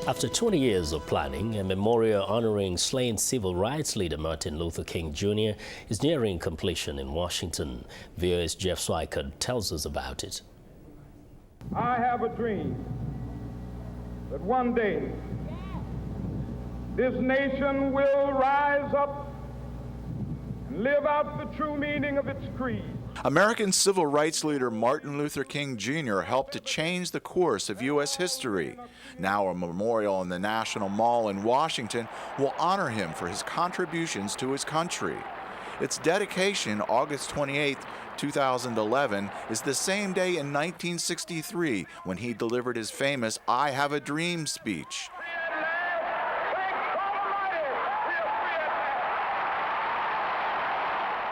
After 20 years of planning, a memorial honoring slain civil rights leader Martin Luther King Jr. is nearing completion in Washington. VOA's Jeff Swicord tells us about it. I have a dream that one day this nation will rise up and live out the true meaning of its creed. American civil rights leader Martin Luther King Jr. helped to change the course of U.S. history. Now a memorial in the National Mall in Washington will honor him for his contributions to his country. Its dedication, August 28, 2011, is the same day in 1963 when he delivered his famous "I Have a Dream" speech.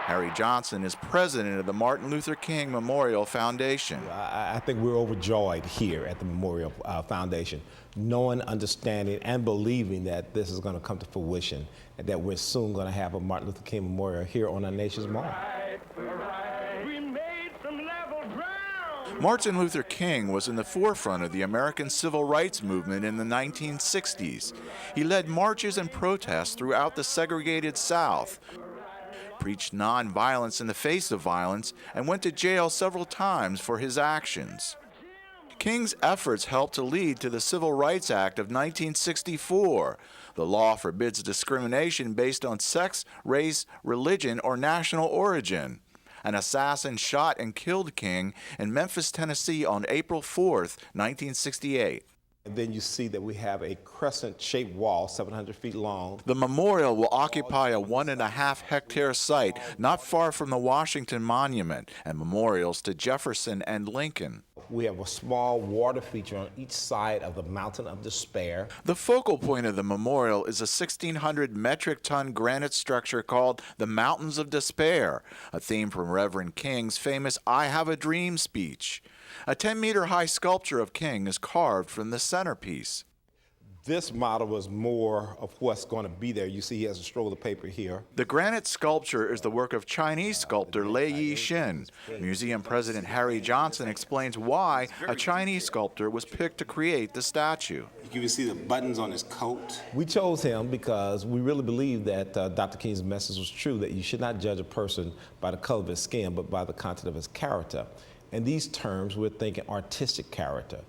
Harry Johnson is president of the Martin Luther King Memorial Foundation. I think we're overjoyed here at the Memorial Foundation, knowing, understanding, and believing that this is going to come to fruition and that we're soon going to have a Martin Luther King Memorial here on our nation's mall. Martin Luther King was in the forefront of the American civil rights movement in the 1960s. He led marches and protests throughout the segregated South, preached nonviolence in the face of violence, and went to jail several times for his actions. King's efforts helped to lead to the Civil Rights Act of 1964. The law forbids discrimination based on sex, race, religion, or national origin. An assassin shot and killed King in Memphis, Tennessee on April 4, 1968. And then you see that we have a crescent-shaped wall, 700 feet long. The memorial will occupy a 1.5-hectare site not far from the Washington Monument and memorials to Jefferson and Lincoln. We have a small water feature on each side of the Mountain of Despair. The focal point of the memorial is a 1,600 metric ton granite structure called the Mountains of Despair, a theme from Reverend King's famous "I Have a Dream" speech. A 10-meter high sculpture of King is carved from the centerpiece. This model was more of what's going to be there. You see he has a scroll of paper here. The granite sculpture is the work of Chinese sculptor Lei Yixin. Museum President Harry Johnson explains why a Chinese sculptor was picked to create the statue. You can even see the buttons on his coat. We chose him because we really believe that Dr. King's message was true, that you should not judge a person by the color of his skin, but by the content of his character. In these terms, we're thinking artistic character.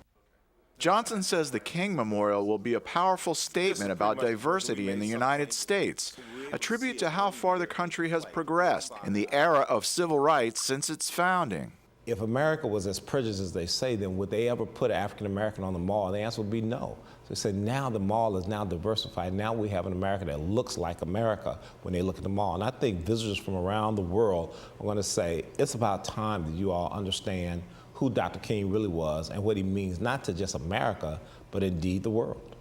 Johnson says the King Memorial will be a powerful statement about diversity in the United States, a tribute to how far the country has progressed in the era of civil rights since its founding. If America was as prejudiced as they say, then would they ever put an African American on the mall? And the answer would be no. So they said now the mall is now diversified. Now we have an America that looks like America when they look at the mall. And I think visitors from around the world are going to say, it's about time that you all understand who Dr. King really was and what he means not to just America, but indeed the world.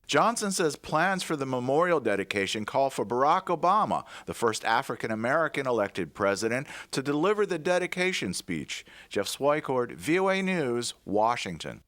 Johnson says plans for the memorial dedication call for Barack Obama, the first African-American elected president, to deliver the dedication speech. Jeff Swicord, VOA News, Washington.